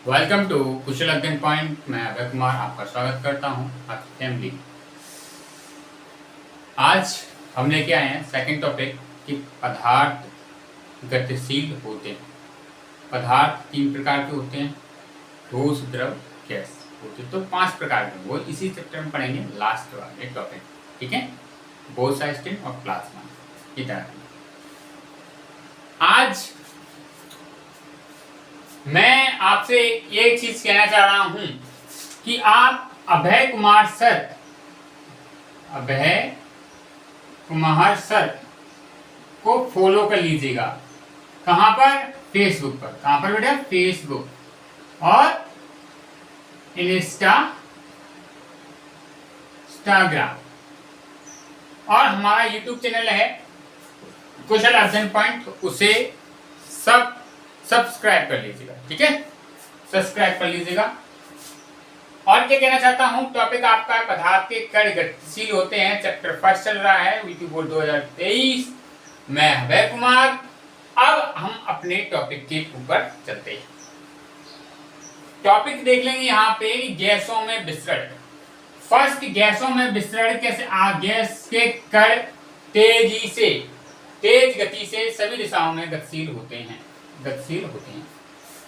Welcome to कुशल अध्ययन point. मैं अभय कुमार आपका स्वागत करता हूं आपकी फैमिली। आज हम लेके आए हैं सेकंड टॉपिक कि पदार्थ गतिशील होते हैं। पदार्थ 3 प्रकार के होते हैं, ठोस, द्रव, गैस होते हैं। तो 5 प्रकार के, वो इसी चैप्टर में पढ़ेंगे, लास्ट वाले टॉपिक। ठीक है, बोसाइस्टीन और प्लाज्मा की तरह। आज मैं आपसे एक चीज कहना चाह रहा हूं कि आप अभय कुमार सर को फॉलो कर लीजिएगा। कहां पर? फेसबुक पर। कहां पर बेटा? फेसबुक और इंस्टाग्राम। और हमारा यूट्यूब चैनल है कुशल अध्ययन पॉइंट, उसे सब सब्सक्राइब कर लीजिएगा। ठीक है, सब्सक्राइब कर लीजिएगा। और क्या कहना चाहता हूं, टॉपिक आपका पदार्थ के कण गतिशील होते हैं, चैप्टर फर्स्ट चल रहा है, वीटी बोर्ड 2023। मैं अभय कुमार। अब हम अपने टॉपिक के ऊपर चलते हैं। टॉपिक देख लेंगे यहाँ पे, गैसों में विसरण। फर्स्ट, गैसों में विसरण कैसे? गैस के कण तेज गति से सभी दिशाओं में गतिशील होते हैं।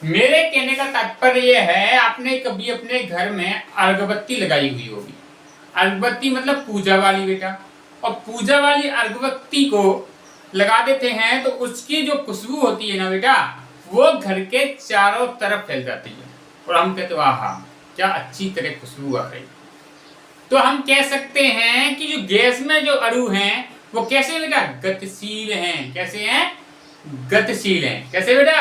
मेरे कहने का तात्पर्य यह है, आपने कभी अपने घर में अगरबत्ती लगाई हुई होगी। अगरबत्ती मतलब पूजा वाली बेटा, और पूजा वाली अगरबत्ती को लगा देते हैं तो उसकी जो खुशबू होती है ना बेटा, वो घर के चारों तरफ फैल जाती है और हम कहते हैं वाह क्या अच्छी तरह खुशबू आ रही। तो हम कह सकते हैं कि जो गैस में जो अणु हैं वो कैसे बेटा? गतिशील हैं। कैसे हैं? गतिशील हैं। कैसे बेटा?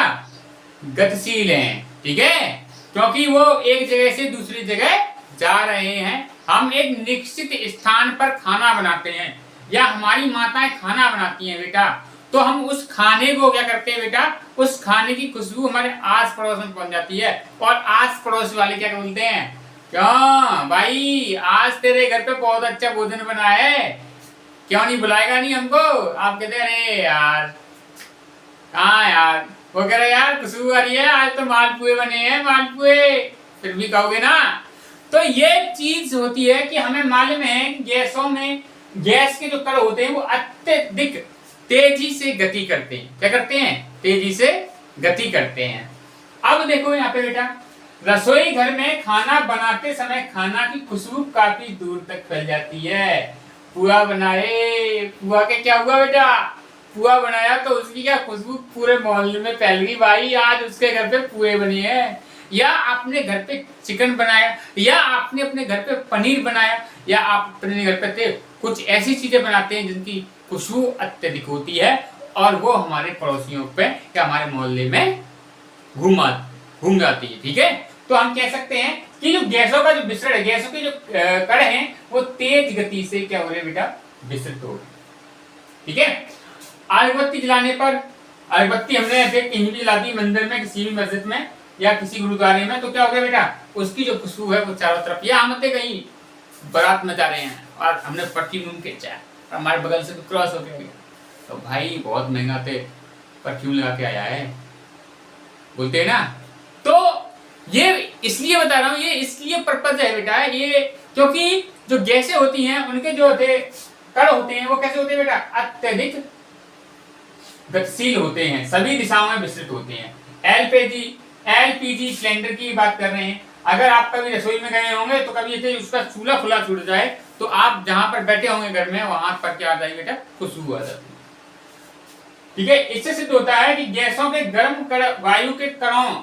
गतिशील हैं। ठीक है, क्योंकि वो एक जगह से दूसरी जगह जा रहे हैं। हम एक निश्चित स्थान पर खाना बनाते हैं या हमारी माताएं खाना बनाती हैं बेटा, तो हम उस खाने को क्या करते हैं बेटा? उस खाने की खुशबू हमारे आस पड़ोस में पहुंच जाती है और आस पड़ोस वाले क्या बोलते हैं, क्यों भाई आज तेरे घर पे बहुत अच्छा भोजन बना है, क्यों नहीं बुलाएगा नहीं हमको? आप कहते हैं अरे यार हाँ यार, वो कह रहे यार खुशबू आ रही है, आज तो मालपुए बने हैं, मालपुए, फिर भी कहोगे ना। तो ये चीज होती है कि हमें मालूम है गैसों में गैस के जो कण होते हैं वो अत्यधिक तेजी से गति करते हैं। क्या करते हैं? तेजी से गति करते हैं। अब देखो यहाँ पे बेटा, रसोई घर में खाना बनाते समय खाना की खुशबू काफी दूर तक फैल जाती है। पुआ बनाए, पुआ के क्या हुआ बेटा? पुआ बनाया तो उसकी क्या खुशबू पूरे मोहल्ले में फैल गई, भाई आज उसके घर पे पुए बने हैं। या आपने घर पे चिकन बनाया, या आपने अपने घर पे पनीर बनाया, या आप अपने घर पे कुछ ऐसी चीजें बनाते हैं जिनकी खुशबू अत्यधिक होती है और वो हमारे पड़ोसियों पे या हमारे मोहल्ले में घूम जाती है। ठीक है, तो हम कह सकते हैं कि जो गैसों का जो विसरण है, गैसों के जो कण हैं वो तेज गति से क्या हो रहे बेटा? विसरित हो रहे। ठीक है, अगरबत्ती जलाने पर, अगरबत्ती हमने ऐसे कहीं भी जला दी मंदिर में, किसी भी मस्जिद में या किसी गुरुद्वारे में, तो क्या हो गया बेटा? उसकी जो खुशबू है वो चारों तरफ, या हम कहीं बारात में जा रहे हैं और हमने परफ्यूम खींचा और हमारे बगल से तो क्रॉस हो गया, तो भाई बहुत महंगा थे परफ्यूम लगा के आया है, बोलते हैं ना। तो ये इसलिए बता रहा हूं, ये इसलिए पर्पज है बेटा ये, क्योंकि जो गैसें होती हैं उनके जो होते कण होते हैं वो कैसे होते हैं बेटा? अत्यधिक गतिशील होते हैं, सभी दिशाओं में विस्तृत होते हैं। एलपीजी सिलेंडर की बात कर रहे हैं। अगर आप कभी रसोई में गए होंगे तो कभी ऐसे उसका चूल्हा खुला छूट जाए तो आप जहां पर बैठे होंगे घर में वहां पर क्या आ जाएगी बेटा? खुशबू आ जाती है। ठीक है, इससे सिद्ध होता है कि गैसों के गर्म वायु के कणों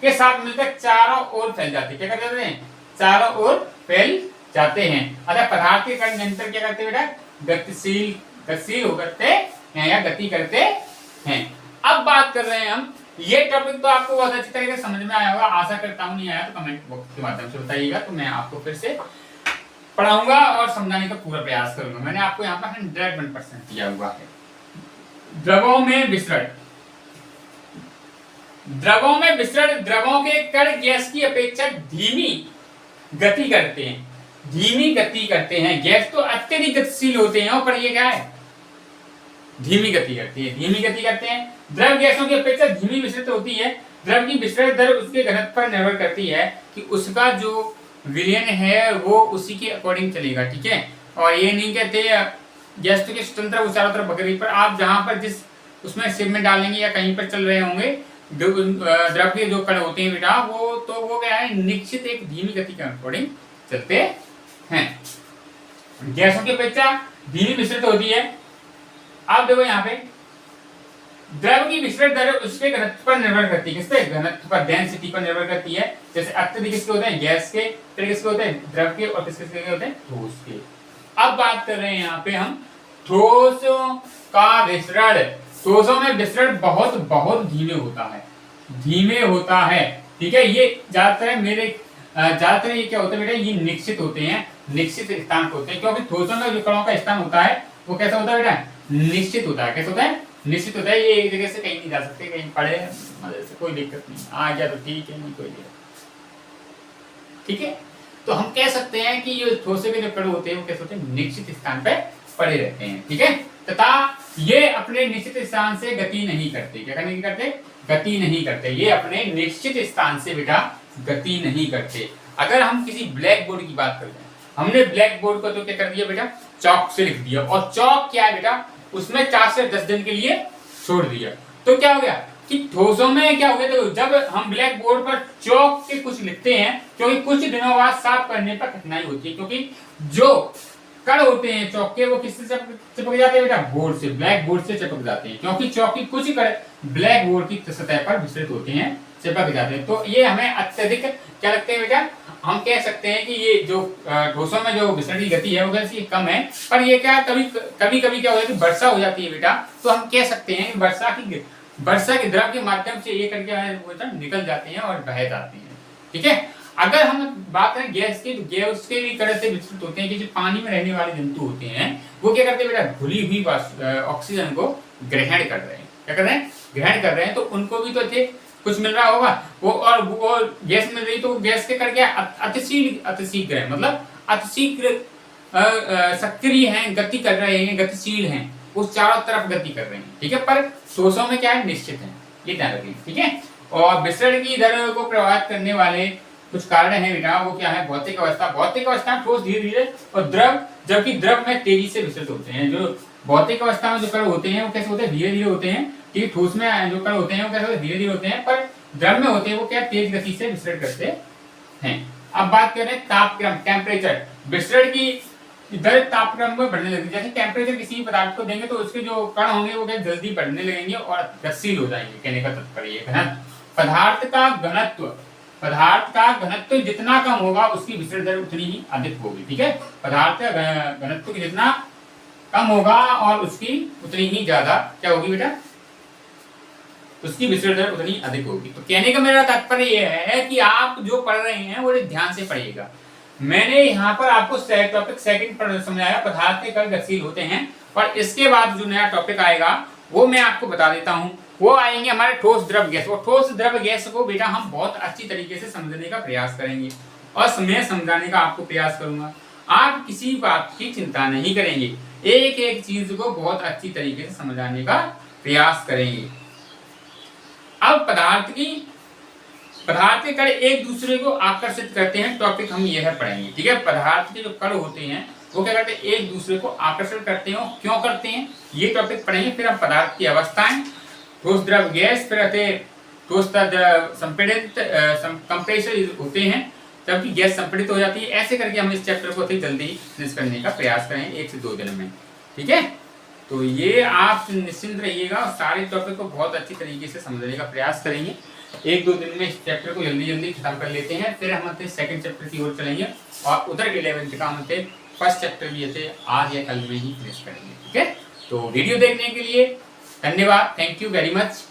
के साथ मिलकर चारों ओर फैल जाते हैं। क्या कर जाते हैं? चारों ओर फैल जाते हैं। अतः पदार्थ के कण निरंतर क्या करते हैं बेटा? गतिशील होकर या गति करते हैं। अब बात कर रहे हैं हम, ये टॉपिक तो आपको बहुत अच्छी तरीके से समझ में आया होगा, आशा करता हूं। नहीं आया तो कमेंट बॉक्स के माध्यम से बताइएगा, तो मैं आपको फिर से पढ़ाऊंगा और समझाने का पूरा प्रयास करूंगा। मैंने आपको यहाँ पर 101% दिया हुआ है। द्रवों में विसरण। द्रवों के कण गैस की अपेक्षा धीमी गति करते हैं। गैस तो अत्यधिक गतिशील होते हैं, पर ये क्या है? धीमी गति करती है, धीमी गति करते हैं। द्रव गैसों की अपेक्षा धीमी विसरित होती है। द्रव की विसरण दर उसके घनत्व पर निर्भर करती है कि उसका जो विलयन है वो उसी के अकॉर्डिंग चलेगा, ठीक है। और ये नहीं कहते गैस तो के स्वतंत्र वो चारों तरफ भग रही, पर आप जहां पर जिस उसमें शिप में डालेंगे या कहीं पर चल रहे होंगे द्रव के जो कण होते हैं बेटा वो क्या है, निश्चित एक धीमी गति के अकॉर्डिंग चलते हैं। गैसों की अपेक्षा धीमी विसरित होती है। आप देखो यहाँ पे द्रव की विसरण दर उसके घनत्व पर निर्भर करती है। किस पे? घनत्व पर, डेंसिटी पर निर्भर करती है। जैसे अत्यधिक किसके होते हैं? गैस के। फिर किसके होते हैं? द्रव के। और किसके होते हैं? ठोस के। अब बात कर रहे हैं यहाँ पे हम ठोसों का विसरण। ठोसों में विसरण बहुत बहुत धीमे होता है, धीमे होता है, ठीक है। ये ज्यादातर ये क्या होता है बेटा, ये निश्चित होते हैं, निश्चित स्थान होते हैं। क्योंकि ठोसों में जो कणों का स्थान होता है वो कैसा होता है बेटा? निश्चित होता है। कैसा होता है? निश्चित होता है। ये एक जगह से कहीं नहीं जा सकते, कहीं पड़े से कोई दिक्कत नहीं, आ गया तो ठीक है, नहीं कोई दिक्कत, ठीक है। तो हम कह सकते हैं कि ये ठोसे के जो कण होते हैं वो कैसे होते हैं? निश्चित स्थान पे पड़े रहते हैं, ठीक है। तथा ये अपने निश्चित स्थान से गति नहीं करते। क्या नहीं करते? गति नहीं करते। ये अपने निश्चित स्थान से बेटा गति नहीं करते। अगर हम किसी ब्लैक बोर्ड की बात करते हैं, हमने ब्लैक बोर्ड को तो क्या कर दिया बेटा? चौक से लिख दिया। और चौक क्या है बेटा? उसमें 4 से 10 दिन के लिए छोड़ दिया। तो क्या हो गया कि ठोसों में क्या हो गया? तो जब हम ब्लैक बोर्ड पर चौक से कुछ लिखते हैं, क्योंकि कुछ दिनों बाद साफ करने पर कठिनाई होती है, क्योंकि जो कण होते हैं चौक के वो किससे चिपक जाते हैं बेटा? बोर्ड से, ब्लैक बोर्ड से चिपक जाते हैं। क्योंकि चौक की कुछ कण ब्लैक बोर्ड की सतह पर विसरित होते हैं, चिपक जाते हैं। तो ये हमें अत्यधिक क्या लगते हैं बेटा? हम कह सकते हैं कि ये जो ठोसों में जो विसरण की गति है वो कैसी कम है। पर ये क्या कभी कभी क्या होता है कि वर्षा हो जाती है बेटा, तो हम कह सकते हैं वर्षा के द्रव के माध्यम से ये करके निकल जाते हैं और बह जाते हैं, ठीक है। अगर हम बात करें गैस की, तो गैस के भी तरह से विस्तृत होते हैं कि जो पानी में रहने वाले जंतु होते हैं वो क्या करते हैं बेटा? घुली हुई ऑक्सीजन को ग्रहण कर रहे हैं। क्या कर रहे हैं? ग्रहण कर रहे हैं। तो उनको भी तो थे कुछ मिल रहा होगा वो गैस मिल रही, तो गैस के करके अतिशीघ्र मतलब अतिशीघ्र सक्रिय हैं, गति कर रहे हैं, गतिशील हैं, उस चारों तरफ गति कर रहे हैं, ठीक है। पर ठोसों में क्या है? निश्चित है, ये ध्यान रखिए, ठीक है। और विसरण की दर को प्रभावित करने वाले कुछ कारण हैं बेटा, वो क्या है? भौतिक अवस्था। भौतिक अवस्था में ठोस धीरे धीरे और द्रव, जबकि द्रव में तेजी से विसरित होते हैं। जो भौतिक अवस्था में जो कण होते हैं वो कैसे होते हैं? धीरे धीरे होते हैं, कि ठोस में जो कण होते हैं वो कैसे होते हैं? धीरे धीरे होते हैं। पर द्रव में होते हैं वो क्या? तेज गति से विसरण करते हैं। अब बात करें तापक्रम, टेम्परेचर। विसरण की दर तापक्रम में बढ़ने लगती है। जैसे टेम्परेचर किसी पदार्थ को देंगे तो उसके जो कण होंगे वो क्या? जल्दी बढ़ने लगेंगे और गतिशील हो जाएंगे। कहने का तात्पर्य घनत्व, पदार्थ का घनत्व जितना कम होगा उसकी विसरण दर उतनी ही अधिक होगी, ठीक है। पदार्थ का घनत्व जितना कम होगा और उसकी उतनी ही ज्यादा क्या होगी बेटा? उसकी विसरण दर उतनी अधिक होगी। तो कहने का मेरा तात्पर्य यह है कि आप जो पढ़ रहे हैं वो ध्यान से पढ़िएगा। मैंने यहाँ पर आपको टॉपिक सेकंड पर समझाया, पदार्थ के कण गतिशील होते हैं। और इसके बाद जो नया टॉपिक आएगा वो मैं आपको बता देता हूँ, वो आएंगे हमारे ठोस द्रव गैस। और ठोस द्रव गैस को बेटा हम बहुत अच्छी तरीके से समझने का प्रयास करेंगे और मैं समझाने का आपको प्रयास करूंगा। आप किसी बात की चिंता नहीं करेंगे, एक एक चीज को बहुत अच्छी तरीके से समझाने का प्रयास करेंगे। अब पदार्थ के कण एक दूसरे को आकर्षित करते हैं, टॉपिक हम यह पढ़ेंगे, ठीक है। पदार्थ के जो कण होते हैं वो क्या करते हैं? एक दूसरे को आकर्षित करते हैं। क्यों करते हैं ये टॉपिक पढ़ेंगे। फिर हम पदार्थ की अवस्थाएं, ठोस द्रव गैस, फिर ठोस संपीड़ित कंप्रेसर होते हैं, जबकि गैस संपीड़ित हो जाती है। ऐसे करके हम इस चैप्टर को जल्दी फिनिश करने का प्रयास करेंगे 1 से 2 दिन में, ठीक है। तो ये आप निश्चिंत रहिएगा और सारे टॉपिक को बहुत अच्छी तरीके से समझने का प्रयास करेंगे। 1-2 दिन में इस चैप्टर को जल्दी खत्म कर लेते हैं, फिर हम सेकंड चैप्टर की ओर चलेंगे और उधर 11th का हम फर्स्ट चैप्टर भी आज या कल में ही फिनिश करेंगे, ठीक है। तो वीडियो देखने के लिए धन्यवाद, थैंक यू वेरी मच।